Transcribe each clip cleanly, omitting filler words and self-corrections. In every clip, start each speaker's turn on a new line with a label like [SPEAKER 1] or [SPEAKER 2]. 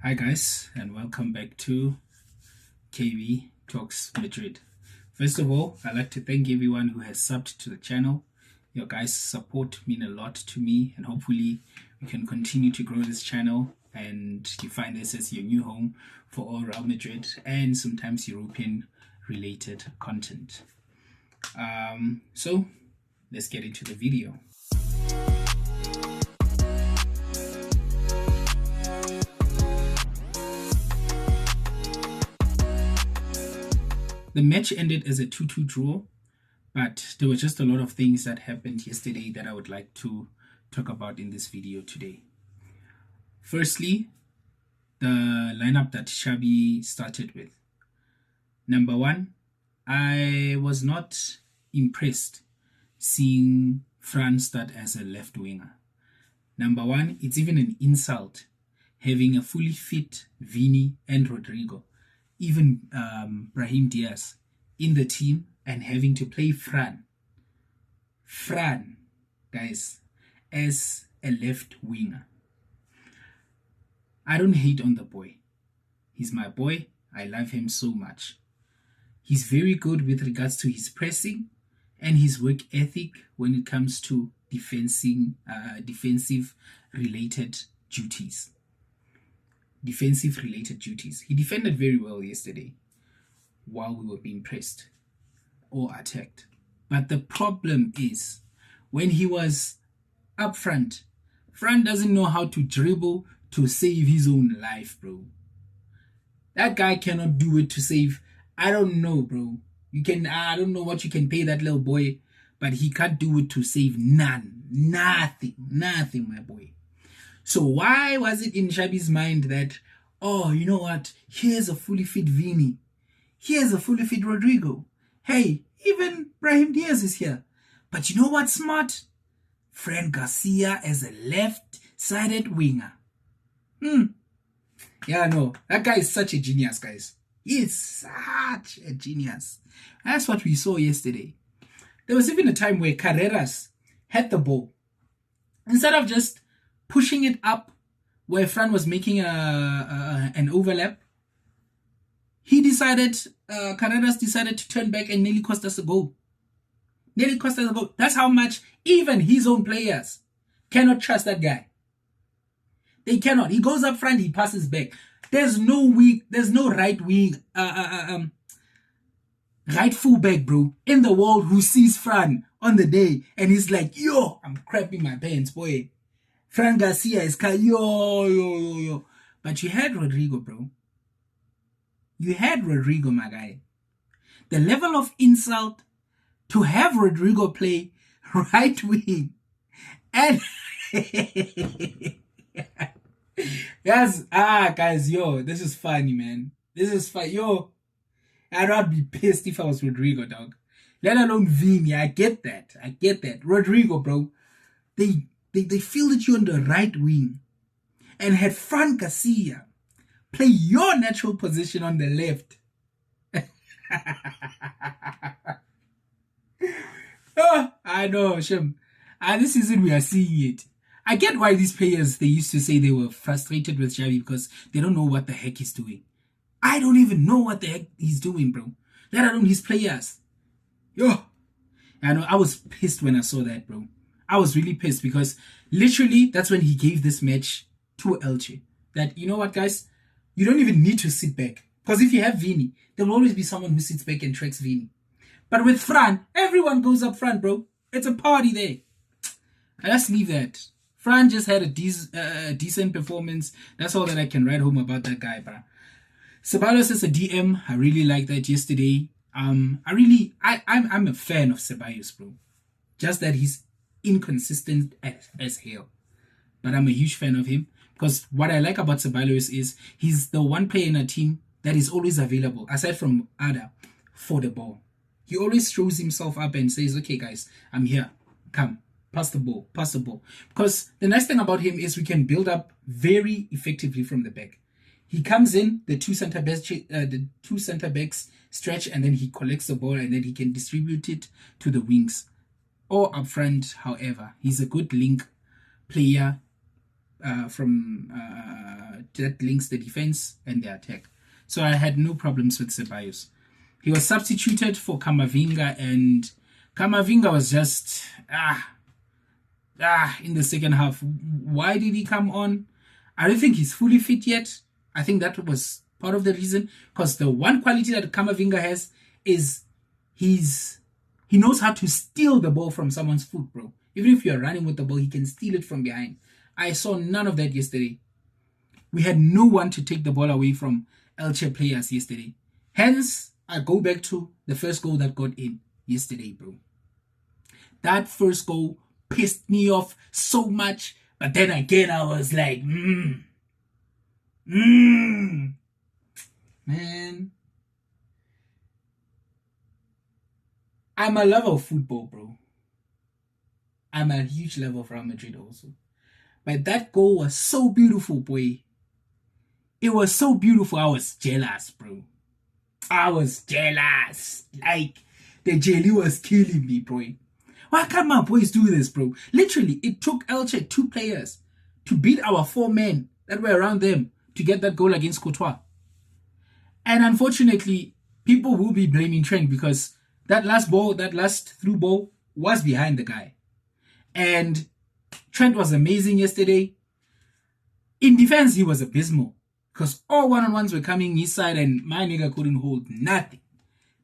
[SPEAKER 1] Hi guys, and welcome back to KV Talks Madrid. First of all, I'd like to thank everyone who has subbed to the channel. Your guys' support mean a lot to me, and hopefully we can continue to grow this channel and you find this as your new home for all Real Madrid and sometimes European related content. So let's get into the video. The match ended as a 2-2 draw, but there were just a lot of things that happened yesterday that I would like to talk about in this video today. Firstly, the lineup that Xabi started with. Number one, I was not impressed seeing Fran start as a left winger. Number one, it's even an insult having a fully fit Vini and Rodrigo, even Brahim Diaz in the team and having to play Fran, guys, as a left winger. I don't hate on the boy. He's my boy. I love him so much. He's very good with regards to his pressing and his work ethic when it comes to defensive related duties. He defended very well yesterday while we were being pressed or attacked. But the problem is when he was up front, Fran doesn't know how to dribble to save his own life, bro. That guy cannot do it to save. I don't know, bro. I don't know what you can pay that little boy, but he can't do it to save nothing, my boy. So why was it in Xabi's mind that, oh, you know what? Here's a fully fit Vini. Here's a fully fit Rodrigo. Hey, even Brahim Diaz is here. But you know what's smart? Fran Garcia as a left-sided winger. Yeah, no. That guy is such a genius, guys. He is such a genius. That's what we saw yesterday. There was even a time where Carreras had the ball. Instead of just pushing it up where Fran was making an overlap, Carreras decided to turn back and nearly cost us a goal. That's how much even his own players cannot trust that guy. They cannot. He goes up front, he passes back. There's no right wing, right fullback, bro, in the world who sees Fran on the day and he's like, yo, I'm crapping my pants, boy. Fran Garcia is yo. But you had Rodrigo, bro. You had Rodrigo, my guy. The level of insult to have Rodrigo play right wing and yes, guys, yo, this is funny, man. This is fun, yo. I'd not be pissed if I was Rodrigo, dog. Let alone Vini. I get that. Rodrigo, bro. They fielded you on the right wing and had Fran Garcia play your natural position on the left. Oh, I know, Shem. This season we are seeing it. I get why these players, they used to say they were frustrated with Xavi because they don't know what the heck he's doing. I don't even know what the heck he's doing, bro. Let alone his players. Yo. I know, I was pissed when I saw that, bro. I was really pissed because literally that's when he gave this match to Elche. That, you know what, guys? You don't even need to sit back. Because if you have Vini, there will always be someone who sits back and tracks Vini. But with Fran, everyone goes up front, bro. It's a party there. Let's leave that. Fran just had a decent performance. That's all that I can write home about that guy, bro. Ceballos is a DM. I really liked that yesterday. I'm a fan of Ceballos, bro. Just that he's inconsistent as hell. But I'm a huge fan of him because what I like about Ceballos is he's the one player in a team that is always available, aside from Ada, for the ball. He always throws himself up and says, okay, guys, I'm here. Come. Pass the ball. Because the nice thing about him is we can build up very effectively from the back. He comes in, the two center backs stretch, and then he collects the ball, and then he can distribute it to the wings or up front. However, he's a good link player that links the defense and the attack. So I had no problems with Ceballos. He was substituted for Camavinga, and Camavinga was just in the second half. Why did he come on? I don't think he's fully fit yet. I think that was part of the reason, because the one quality that Camavinga has is he knows how to steal the ball from someone's foot, bro. Even if you're running with the ball, he can steal it from behind. I saw none of that yesterday. We had no one to take the ball away from Elche players yesterday. Hence, I go back to the first goal that got in yesterday, bro. That first goal pissed me off so much, but then again, I was like, man. I'm a lover of football, bro. I'm a huge lover of Real Madrid also. But that goal was so beautiful, boy. It was so beautiful. I was jealous, bro. I was jealous. Like, the jelly was killing me, bro. Why can't my boys do this, bro? Literally, it took Elche 2 players to beat our 4 men that were around them to get that goal against Courtois. And unfortunately, people will be blaming Trent, because that last through ball was behind the guy. And Trent was amazing yesterday. In defense, he was abysmal, because all one-on-ones were coming his side and my nigga couldn't hold nothing.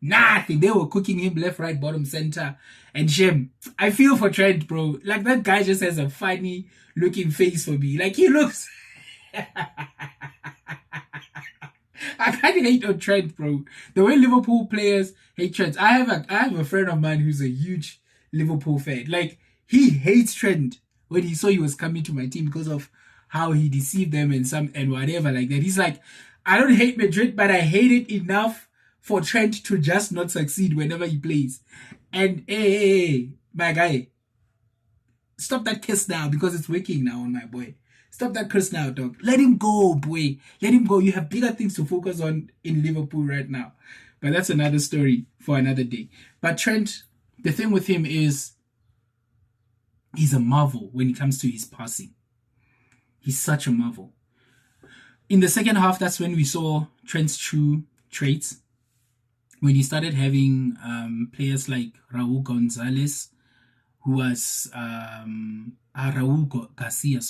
[SPEAKER 1] Nothing. They were cooking him left, right, bottom, center. And Shem, I feel for Trent, bro. Like, that guy just has a funny looking face for me. Like, he looks... I can't hate on Trent, bro. The way Liverpool players hate Trent. I have a friend of mine who's a huge Liverpool fan. Like, he hates Trent when he saw he was coming to my team because of how he deceived them and whatever like that. He's like, I don't hate Madrid, but I hate it enough for Trent to just not succeed whenever he plays. And hey, my guy, stop that kiss now, because it's working now on my boy. Stop that curse now, dog. Let him go, boy. Let him go. You have bigger things to focus on in Liverpool right now. But that's another story for another day. But Trent, the thing with him is he's a marvel when it comes to his passing. He's such a marvel. In the second half, that's when we saw Trent's true traits. When he started having players like Raul Gonzalez, who was Raul Garcia,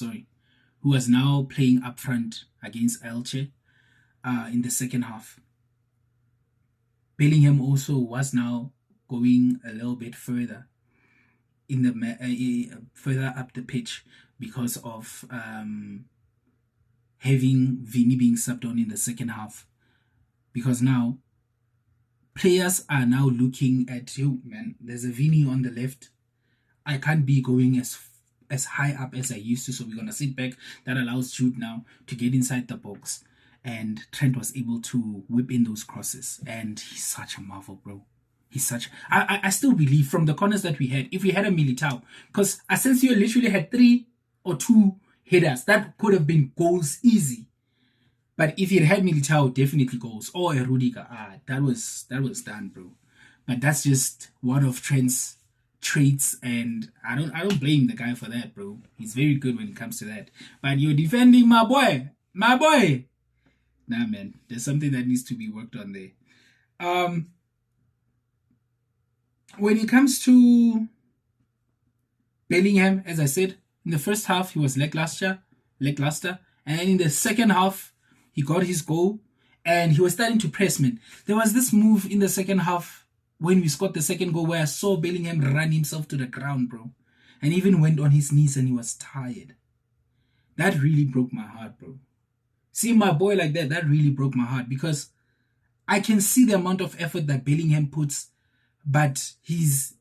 [SPEAKER 1] who was now playing up front against Elche in the second half. Bellingham also was now going a little bit further in the further up the pitch because of having Vini being subbed on in the second half. Because now players are now looking at you, man. There's a Vini on the left. I can't be going as high up as I used to, so we're gonna sit back. That allows Jude now to get inside the box, and Trent was able to whip in those crosses, and he's such a marvel, bro. He's such... I still believe from the corners that we had, if we had a Militao, because Asensio literally had 3 or 2 headers that could have been goals easy. But if he had Militao, definitely goals. Or a Rudiger, that was done, bro. But that's just one of Trent's traits, and I don't blame the guy for that, bro. He's very good when it comes to that. But you're defending my boy. Nah, man, there's something that needs to be worked on there. When it comes to Bellingham, as I said, in the first half he was lackluster, and in the second half he got his goal and he was starting to press, man. There was this move in the second half when we scored the second goal where I saw Bellingham run himself to the ground, bro. And even went on his knees and he was tired. That really broke my heart, bro. Seeing my boy like that really broke my heart, because I can see the amount of effort that Bellingham puts, but his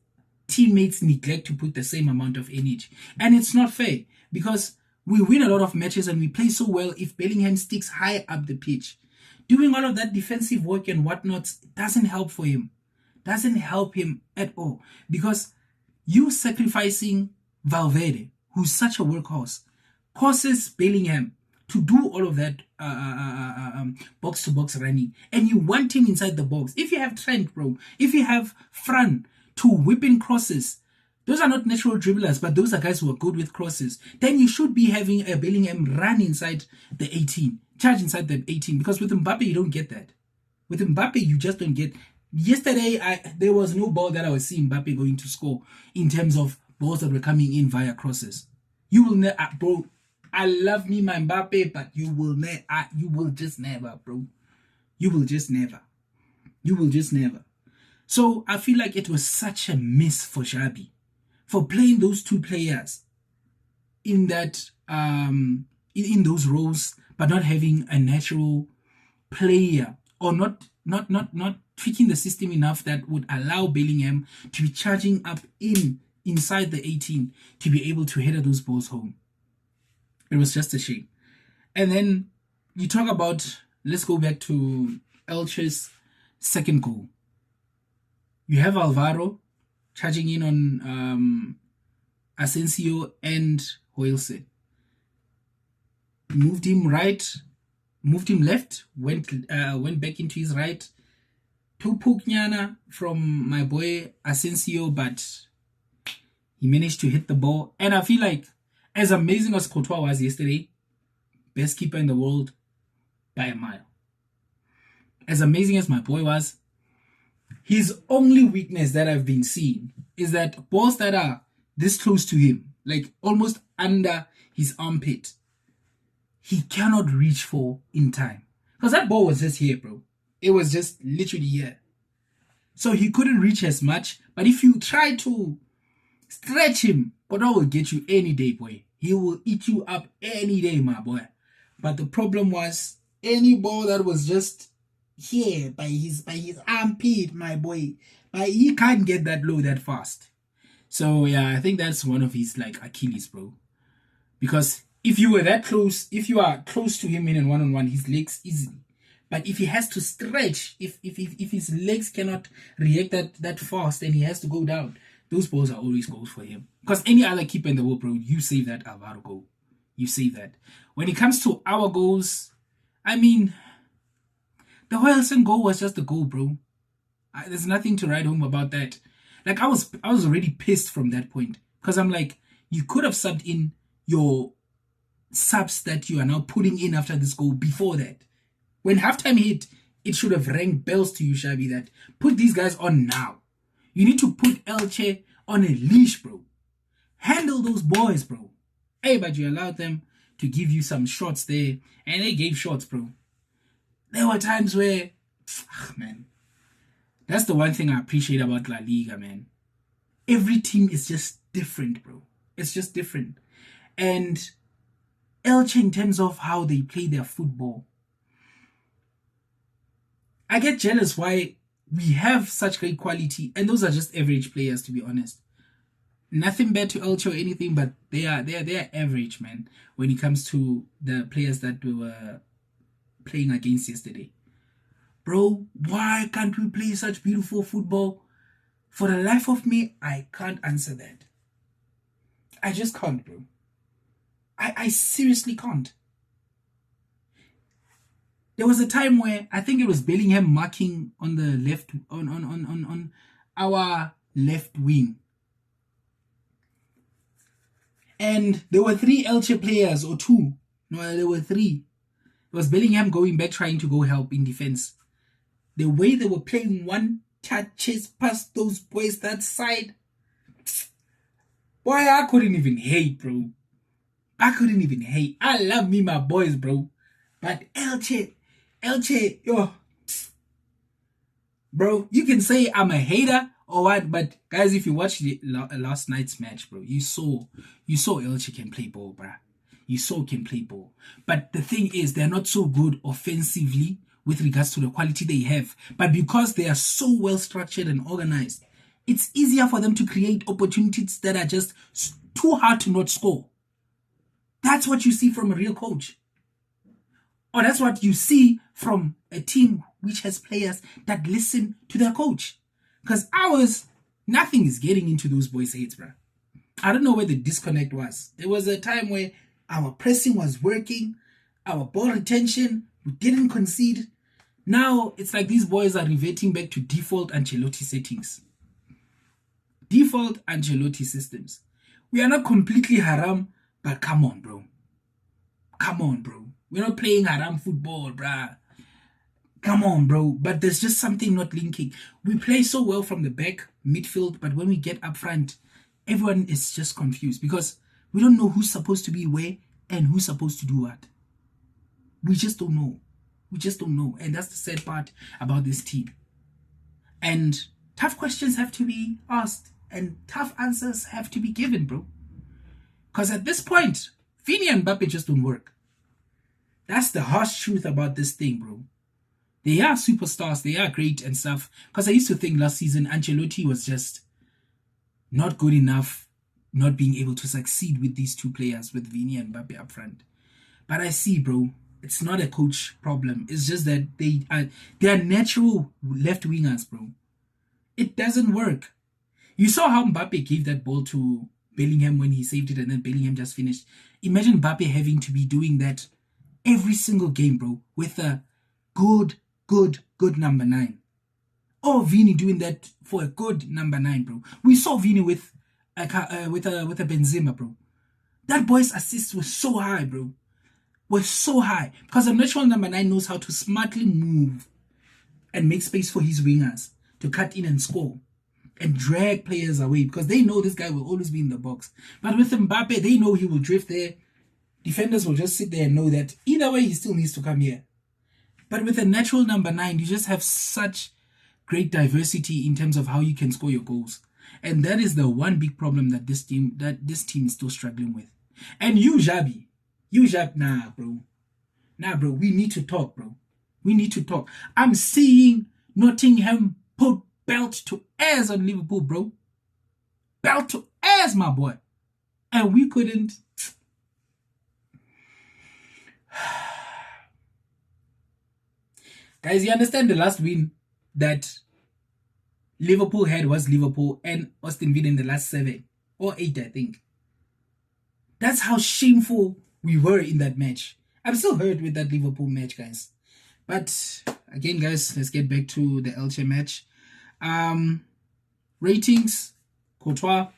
[SPEAKER 1] teammates neglect to put the same amount of energy. And it's not fair, because we win a lot of matches and we play so well if Bellingham sticks high up the pitch. Doing all of that defensive work and whatnot doesn't help for him. Doesn't help him at all, because you sacrificing Valverde, who's such a workhorse, causes Bellingham to do all of that box-to-box running, and you want him inside the box. If you have Trent, bro, if you have Fran to whip in crosses, Those are not natural dribblers, but those are guys who are good with crosses. Then you should be having a Bellingham run inside the 18, charge inside the 18, because with Mbappe, you don't get that. With Mbappe, you just don't get. Yesterday, there was no ball that I was seeing Mbappe going to score in terms of balls that were coming in via crosses. You will never, bro. I love me my Mbappe, but you will just never, bro. You will just never. You will just never. So I feel like it was such a miss for Xabi for playing those two players in that in those roles, but not having a natural player, or not tweaking the system enough that would allow Bellingham to be charging up inside the 18 to be able to header those balls home. It was just a shame. And then you talk about, let's go back to Elche's second goal. You have Alvaro charging in on Asensio and Hoylse. Moved him right, moved him left, went back into his right. Two Puknyana from my boy Asensio, but he managed to hit the ball. And I feel like, as amazing as Courtois was yesterday, best keeper in the world by a mile. As amazing as my boy was, his only weakness that I've been seeing is that balls that are this close to him, like almost under his armpit, he cannot reach for in time. Because that ball was just here, bro. It was just literally here. So he couldn't reach as much. But if you try to stretch him, Koda will get you any day, boy. He will eat you up any day, my boy. But the problem was, any ball that was just here by his armpit, my boy, he can't get that low that fast. So yeah, I think that's one of his like Achilles, bro. Because if you were that close, if you are close to him in a one-on-one, his legs easily. But if he has to stretch, if his legs cannot react that fast and he has to go down, those balls are always goals for him. Because any other keeper in the world, bro, you save that Alvaro goal. You save that. When it comes to our goals, I mean, the Hoylsen goal was just a goal, bro. There's nothing to write home about that. Like, I was already pissed from that point. Because I'm like, you could have subbed in your subs that you are now putting in after this goal before that. When halftime hit, it should have rang bells to you, Xabi, that put these guys on now. You need to put Elche on a leash, bro. Handle those boys, bro. Hey, but you allowed them to give you some shots there, and they gave shots, bro. There were times where, man, that's the one thing I appreciate about La Liga, man. Every team is just different, bro. It's just different. And Elche, in terms of how they play their football, I get jealous why we have such great quality, and those are just average players, to be honest. Nothing bad to Elche or anything, but they are average, man, when it comes to the players that we were playing against yesterday. Bro, why can't we play such beautiful football? For the life of me, I can't answer that. I just can't, bro. I seriously can't. There was a time where I think it was Bellingham marking on the left, on our left wing. And there were 3 Elche players, or 2. No, there were 3. It was Bellingham going back trying to go help in defense. The way they were playing one touches past those boys that side. Boy, I couldn't even hate, bro. I couldn't even hate. I love me, my boys, bro. But Elche, yo. Bro, you can say I'm a hater or what, but guys, if you watched last night's match, bro, you saw Elche can play ball, bro. You saw can play ball. But the thing is, they're not so good offensively with regards to the quality they have. But because they are so well structured and organized, it's easier for them to create opportunities that are just too hard to not score. That's what you see from a real coach. Or that's what you see from a team which has players that listen to their coach. Because ours, nothing is getting into those boys' heads, bro. I don't know where the disconnect was. There was a time where our pressing was working, our ball retention, we didn't concede. Now, it's like these boys are reverting back to default Ancelotti settings. default Ancelotti systems. We are not completely haram, but come on, bro. Come on, bro. We're not playing haram football, bruh. Come on, bro. But there's just something not linking. We play so well from the back, midfield, but when we get up front, everyone is just confused because we don't know who's supposed to be where and who's supposed to do what. We just don't know. We just don't know. And that's the sad part about this team. And tough questions have to be asked and tough answers have to be given, bro. Because at this point, Vini and Mbappe just don't work. That's the harsh truth about this thing, bro. They are superstars. They are great and stuff. Because I used to think last season, Ancelotti was just not good enough, not being able to succeed with these two players, with Vini and Mbappe up front. But I see, bro, it's not a coach problem. It's just that they are natural left wingers, bro. It doesn't work. You saw how Mbappe gave that ball to Bellingham when he saved it and then Bellingham just finished. Imagine Mbappe having to be doing that every single game, bro, with a good number 9. Or Vini doing that for a good number 9, bro. We saw Vini with a Benzema, bro. That boy's assist was so high, bro. Was so high. Because a natural number 9 knows how to smartly move and make space for his wingers to cut in and score and drag players away because they know this guy will always be in the box. But with Mbappe, they know he will drift there. Defenders will just sit there and know that either way he still needs to come here. But with a natural number 9, you just have such great diversity in terms of how you can score your goals. And that is the one big problem that this team is still struggling with. And you, Xabi, nah, bro, we need to talk, bro. We need to talk. I'm seeing Nottingham put belt to ass on Liverpool, bro. Belt to ass, my boy. And we couldn't. Guys, you understand the last win that Liverpool had was Liverpool and Aston Villa in the last 7 or 8, I think. That's how shameful we were in that match. I'm still hurt with that Liverpool match, guys. But again, guys, let's get back to the Elche match. Ratings, Courtois,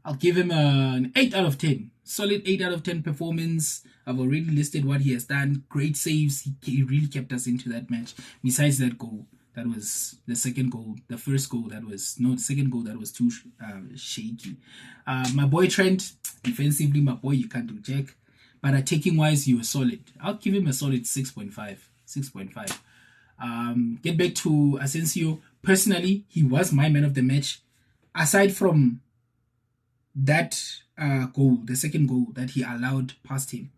[SPEAKER 1] I'll give him an 8 out of 10. Solid 8 out of 10 performance. I've already listed what he has done. Great saves. He really kept us into that match. Besides that goal, that was the second goal. The first goal, the second goal, that was too shaky. My boy Trent, defensively, my boy, you can't do jack. But attacking wise, you were solid. I'll give him a solid 6.5. 6.5. Get back to Asensio. Personally, he was my man of the match. Aside from that goal, the second goal that he allowed past him.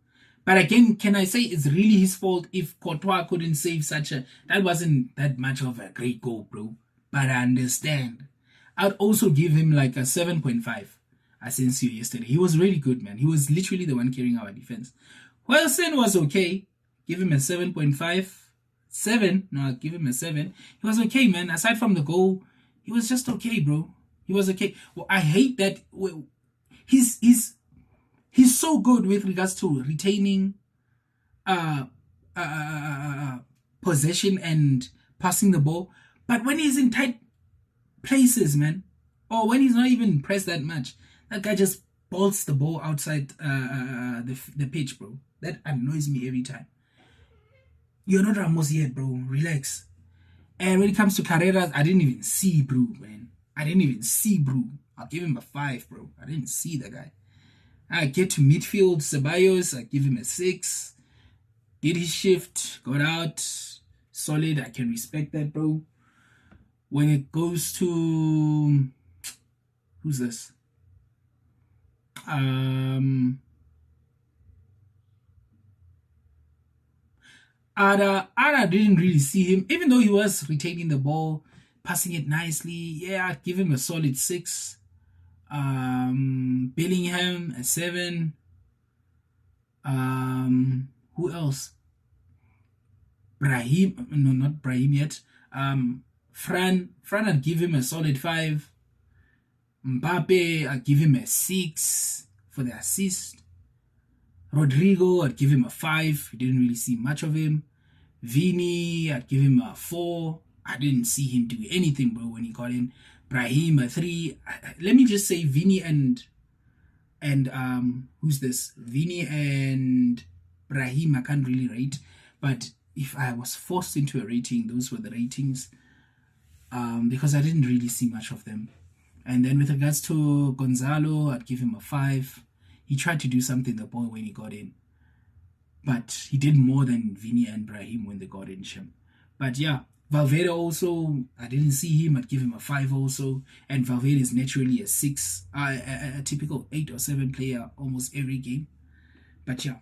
[SPEAKER 1] But again, can I say it's really his fault if Courtois couldn't save that wasn't that much of a great goal, bro. But I understand. I'd also give him like a 7.5. Asensio yesterday. He was really good, man. He was literally the one carrying our defense. Wilson was okay. Give him a 7.5. 7. No, I'll give him a 7. He was okay, man. Aside from the goal, he was just okay, bro. He was okay. Well, I hate that he's so good with regards to retaining possession and passing the ball. But when he's in tight places, man, or when he's not even pressed that much, that guy just bolts the ball outside the pitch, bro. That annoys me every time. You're not Ramos yet, bro. Relax. And when it comes to Carreras, I didn't even see bro, man. I didn't even see bro. I'll give him a 5, bro. I didn't see the guy. I get to midfield, Ceballos, I give him a 6. Did his shift, got out, solid. I can respect that, bro. When it goes to who's this? Ada didn't really see him, even though he was retaining the ball, passing it nicely. Yeah, I'd give him a solid 6. Bellingham a 7. Who else? Brahim, no, not Brahim yet. Fran, I'd give him a solid 5. Mbappe, I'd give him a 6 for the assist. Rodrigo, I'd give him a 5. We didn't really see much of him. Vini, I'd give him a 4. I didn't see him do anything, bro, when he got in. Brahim a 3. Let me just say Vini and who's this? Vini and Brahim I can't really rate, but if I was forced into a rating, those were the ratings, because I didn't really see much of them. And then with regards to Gonzalo, I'd give him a 5. He tried to do something, the boy, when he got in, but he did more than Vini and Brahim when they got in, Shem. But yeah, Valverde also, I didn't see him, I'd give him a 5 also. And Valverde is naturally a 6, a typical 8 or 7 player almost every game. But yeah,